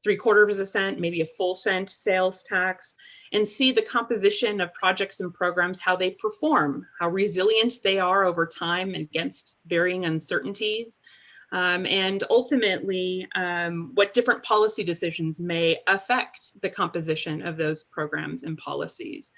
3/4 cent, maybe a full cent sales tax, and see the composition of projects and programs, how they perform, how resilient they are over time against varying uncertainties, and ultimately what different policy decisions may affect the composition of those programs and policies.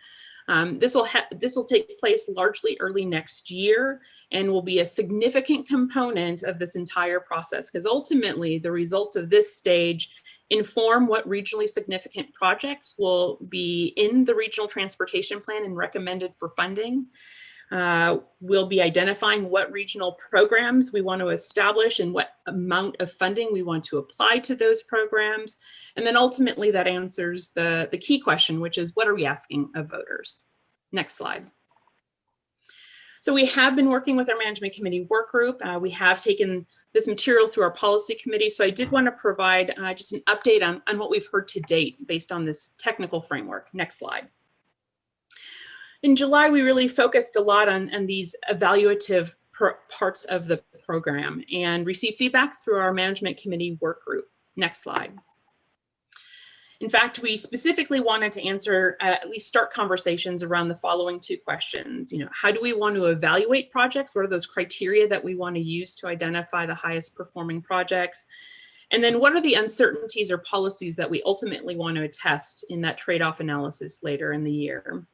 This will take place largely early next year and will be a significant component of this entire process because ultimately the results of this stage inform what regionally significant projects will be in the regional transportation plan and recommended for funding. We'll be identifying what regional programs we want to establish and what amount of funding we want to apply to those programs. And then ultimately that answers the key question, which is what are we asking of voters? Next slide. So we have been working with our management committee work group. We have taken this material through our policy committee. So I did want to provide just an update on what we've heard to date based on this technical framework. Next slide. In July, we really focused a lot on these evaluative parts of the program and received feedback through our management committee work group. Next slide. In fact, we specifically wanted to answer, at least start conversations around the following 2 questions. You know, how do we want to evaluate projects? What are those criteria that we want to use to identify the highest performing projects? And then what are the uncertainties or policies that we ultimately want to test in that trade-off analysis later in the year?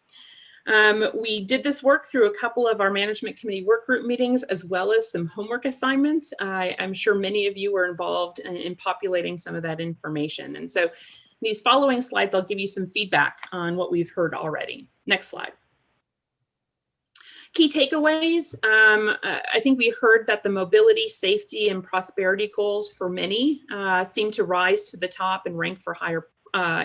We did this work through a couple of our management committee work group meetings, as well as some homework assignments. I'm sure many of you were involved in populating some of that information. And so these following slides, I'll give you some feedback on what we've heard already. Next slide. Key takeaways. I think we heard that the mobility, safety, and prosperity goals for many seem to rise to the top and rank for higher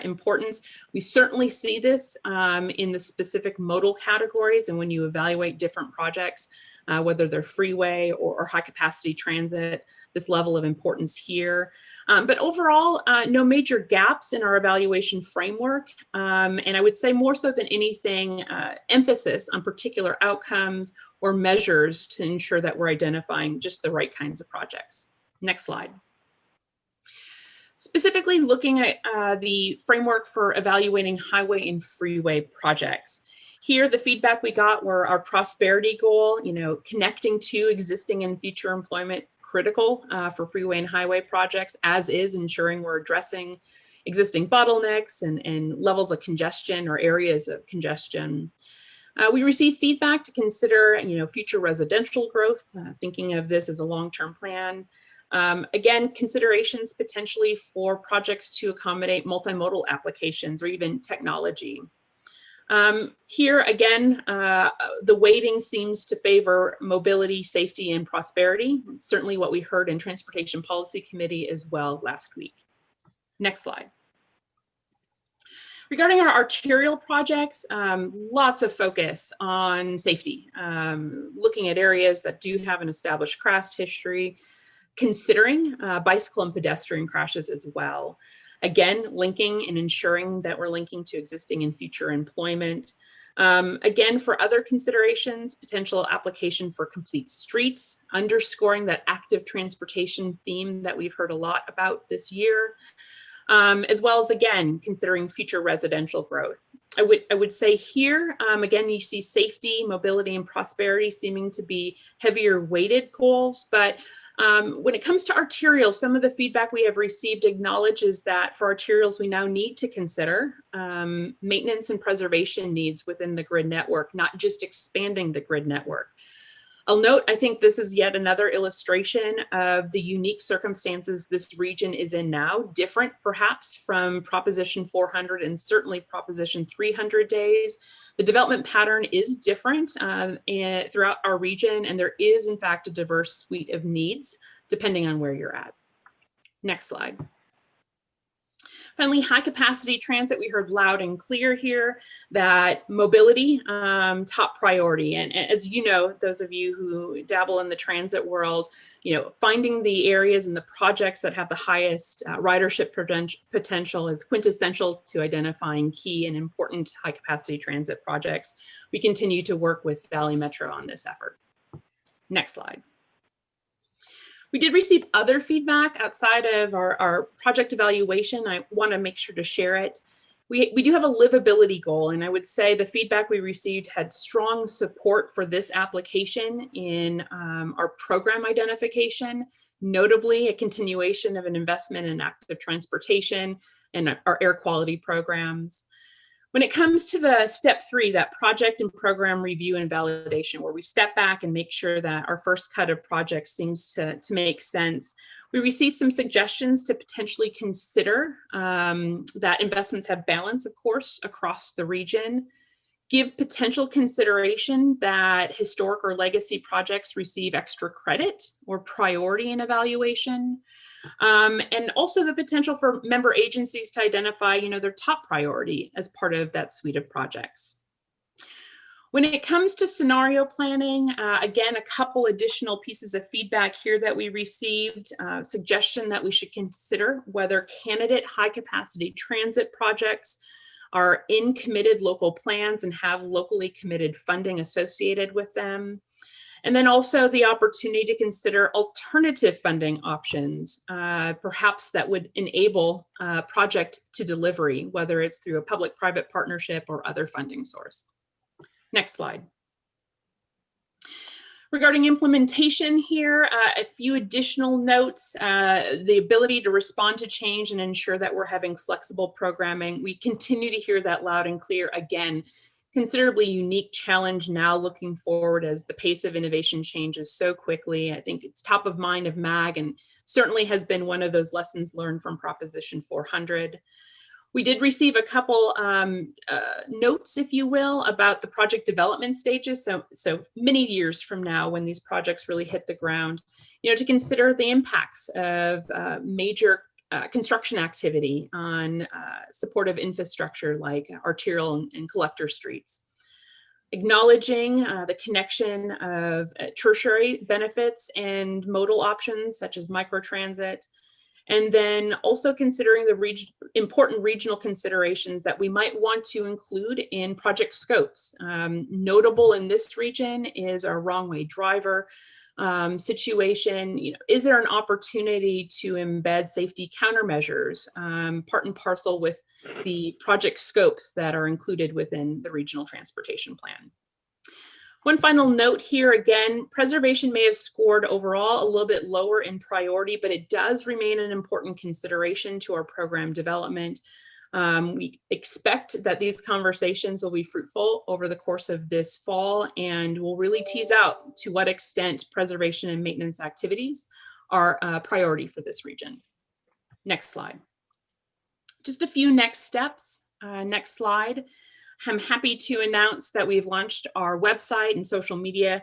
importance. We certainly see this in the specific modal categories and when you evaluate different projects, whether they're freeway or high capacity transit, this level of importance here. But overall, no major gaps in our evaluation framework. And I would say more so than anything, emphasis on particular outcomes or measures to ensure that we're identifying just the right kinds of projects. Next slide. Specifically looking at the framework for evaluating highway and freeway projects. Here, the feedback we got were our prosperity goal, you know, connecting to existing and future employment critical for freeway and highway projects, as is ensuring we're addressing existing bottlenecks and levels of congestion or areas of congestion. We received feedback to consider, you know, future residential growth, thinking of this as a long-term plan. Again, considerations potentially for projects to accommodate multimodal applications or even technology. Here again, the weighting seems to favor mobility, safety, and prosperity. It's certainly what we heard in Transportation Policy Committee as well last week. Next slide. Regarding our arterial projects, lots of focus on safety, looking at areas that do have an established crash history, considering bicycle and pedestrian crashes as well. Again, linking and ensuring that we're linking to existing and future employment. Again, for other considerations, potential application for complete streets, underscoring that active transportation theme that we've heard a lot about this year. as well as, again, considering future residential growth. I would say here, again, you see safety, mobility, and prosperity seeming to be heavier weighted goals, but when it comes to arterials, some of the feedback we have received acknowledges that for arterials, we now need to consider maintenance and preservation needs within the grid network, not just expanding the grid network. I'll note, I think this is yet another illustration of the unique circumstances this region is in now, different perhaps from Proposition 400 and certainly Proposition 300 days. The development pattern is different throughout our region, and there is in fact a diverse suite of needs depending on where you're at. Next slide. Finally, high capacity transit, we heard loud and clear here that mobility, top priority. And as you know, those of you who dabble in the transit world, finding the areas and the projects that have the highest ridership potential is quintessential to identifying key and important high capacity transit projects. We continue to work with Valley Metro on this effort. Next slide. We did receive other feedback outside of our project evaluation. I want to make sure to share it. We do have a livability goal, and I would say the feedback we received had strong support for this application in our program identification, notably a continuation of an investment in active transportation and our air quality programs. When it comes to the step 3, that project and program review and validation, where we step back and make sure that our first cut of projects seems to make sense, we received some suggestions to potentially consider that investments have balance, of course, across the region, give potential consideration that historic or legacy projects receive extra credit or priority in evaluation, and also the potential for member agencies to identify, their top priority as part of that suite of projects. When it comes to scenario planning, again, a couple additional pieces of feedback here that we received, suggestion that we should consider whether candidate high capacity transit projects are in committed local plans and have locally committed funding associated with them. And then also the opportunity to consider alternative funding options, perhaps that would enable project to delivery, whether it's through a public-private partnership or other funding source. Next slide. Regarding implementation here, a few additional notes, the ability to respond to change and ensure that we're having flexible programming. We continue to hear that loud and clear. Again, considerably unique challenge now looking forward as the pace of innovation changes so quickly. I think it's top of mind of MAG and certainly has been one of those lessons learned from Proposition 400. We did receive a couple notes, if you will, about the project development stages. So many years from now, when these projects really hit the ground, to consider the impacts of major construction activity on supportive infrastructure like arterial and collector streets. Acknowledging the connection of tertiary benefits and modal options such as microtransit, and then also considering the important regional considerations that we might want to include in project scopes. Notable in this region is our wrong-way driver situation. Is there an opportunity to embed safety countermeasures, part and parcel with the project scopes that are included within the regional transportation plan? One final note here, again, preservation may have scored overall a little bit lower in priority, but it does remain an important consideration to our program development. We expect that these conversations will be fruitful over the course of this fall, and we'll really tease out to what extent preservation and maintenance activities are a priority for this region. Next slide. Just a few next steps. Next slide. I'm happy to announce that we've launched our website and social media,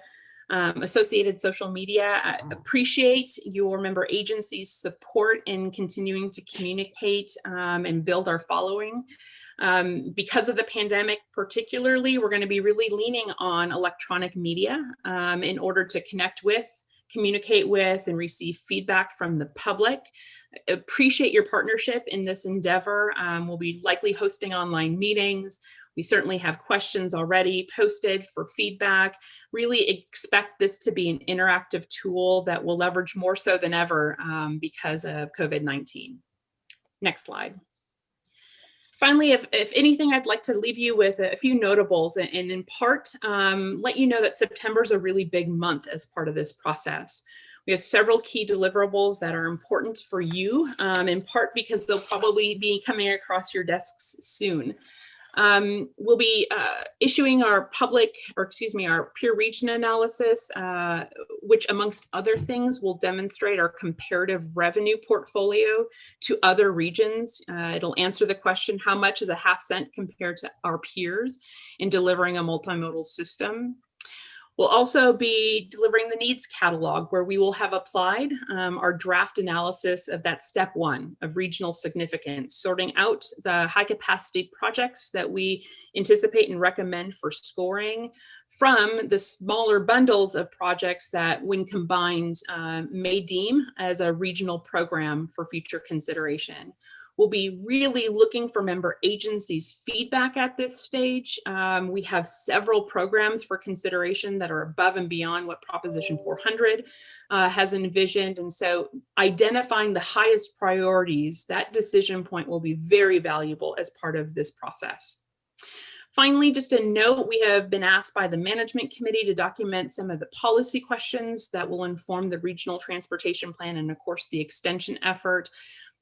associated social media. I appreciate your member agencies' support in continuing to communicate and build our following. Because of the pandemic particularly, we're going to be really leaning on electronic media in order to connect with, communicate with, and receive feedback from the public. Appreciate your partnership in this endeavor. We'll be likely hosting online meetings. We certainly have questions already posted for feedback. Really expect this to be an interactive tool that will leverage more so than ever because of COVID-19. Next slide. Finally, if anything, I'd like to leave you with a few notables and in part let you know that September is a really big month as part of this process. We have several key deliverables that are important for you, in part because they'll probably be coming across your desks soon. We'll be issuing our our peer region analysis, which amongst other things will demonstrate our comparative revenue portfolio to other regions. It'll answer the question, how much is a half cent compared to our peers in delivering a multimodal system? We'll also be delivering the needs catalog, where we will have applied our draft analysis of that step 1 of regional significance, sorting out the high capacity projects that we anticipate and recommend for scoring from the smaller bundles of projects that, when combined, may deem as a regional program for future consideration. We'll be really looking for member agencies' feedback at this stage. We have several programs for consideration that are above and beyond what Proposition 400 has envisioned. And so identifying the highest priorities, that decision point will be very valuable as part of this process. Finally, just a note, we have been asked by the Management Committee to document some of the policy questions that will inform the Regional Transportation Plan and, of course, the extension effort.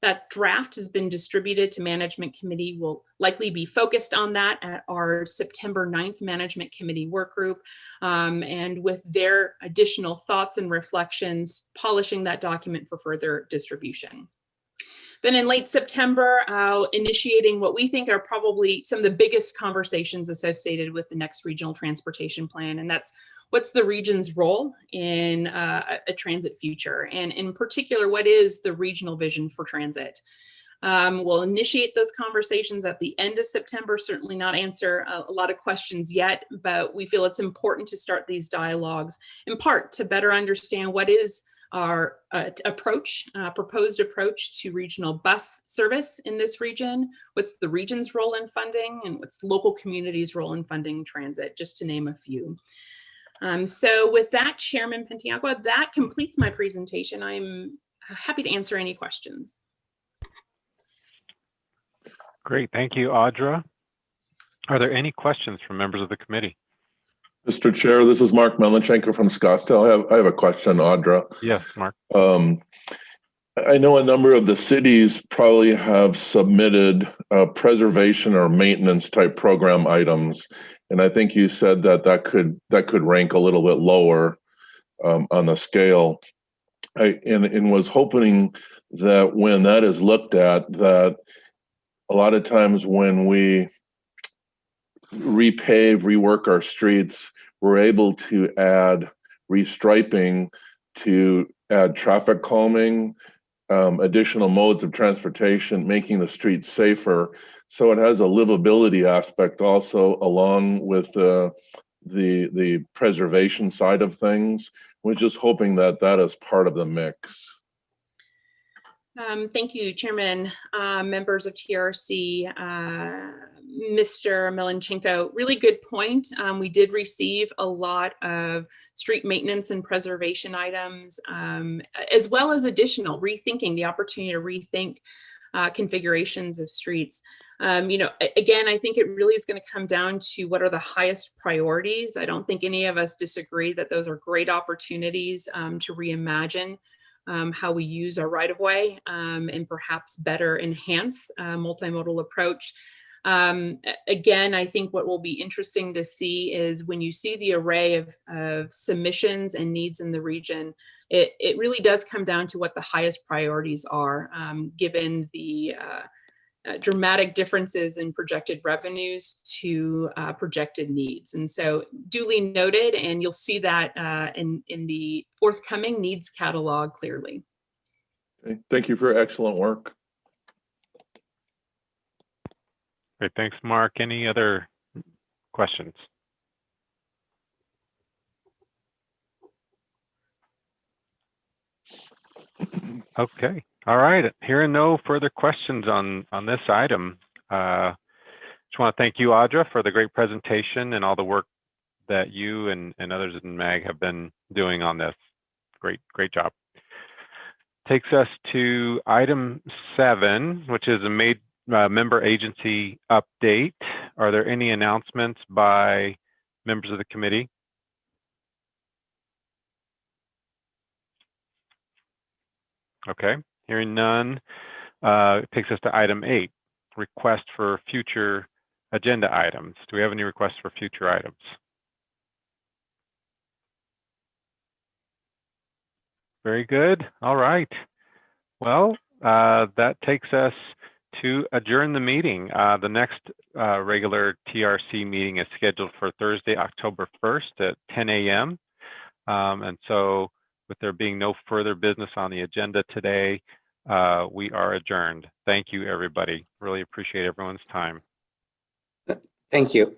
That draft has been distributed to Management Committee. Will likely be focused on that at our September 9th Management Committee work group, and with their additional thoughts and reflections, polishing that document for further distribution. Then in late September, initiating what we think are probably some of the biggest conversations associated with the next Regional Transportation Plan, and that's what's the region's role in a transit future, and in particular, what is the regional vision for transit? We'll initiate those conversations at the end of September, certainly not answer a lot of questions yet, but we feel it's important to start these dialogues, in part to better understand what is our proposed approach to regional bus service in this region, what's the region's role in funding, and what's local communities' role in funding transit, just to name a few. So with that, Chairman Pentiagua, that completes my presentation. I'm happy to answer any questions. Great, thank you, Audra. Are there any questions from members of the committee? Mr. Chair, this is Mark Melinchenko from Scottsdale. I have a question, Audra. Yes, Mark. I know a number of the cities probably have submitted preservation or maintenance type program items, and I think you said that could rank a little bit lower on the scale. And was hoping that when that is looked at, that a lot of times when we repave, rework our streets, we're able to add restriping, to add traffic calming, additional modes of transportation, making the streets safer. So it has a livability aspect also, along with the preservation side of things. We're just hoping that that is part of the mix. Thank you, Chairman, members of TRC, Mr. Melinchenko. Really good point. We did receive a lot of street maintenance and preservation items, as well as additional rethinking, the opportunity to rethink configurations of streets. You know, again, I think it really is going to come down to what are the highest priorities. I don't think any of us disagree that those are great opportunities to reimagine how we use our right-of-way and perhaps better enhance a multimodal approach. Again, I think what will be interesting to see is when you see the array of submissions and needs in the region, it really does come down to what the highest priorities are, given the dramatic differences in projected revenues to projected needs. And so duly noted, and you'll see that in the forthcoming needs catalog clearly. Okay. Thank you for excellent work. Great, thanks, Mark. Any other questions? Okay, all right. Hearing no further questions on this item, just want to thank you, Audra, for the great presentation and all the work that you and others in MAG have been doing on this. Great job. Takes us to item 7, which is a member agency update. Are there any announcements by members of the committee? Okay, hearing none, it takes us to item 8, request for future agenda items. Do we have any requests for future items? Very good. All right. Well, that takes us to adjourn the meeting. The next regular TRC meeting is scheduled for Thursday, October 1st at 10 a.m. And so with there being no further business on the agenda today, we are adjourned. Thank you, everybody. Really appreciate everyone's time. Thank you.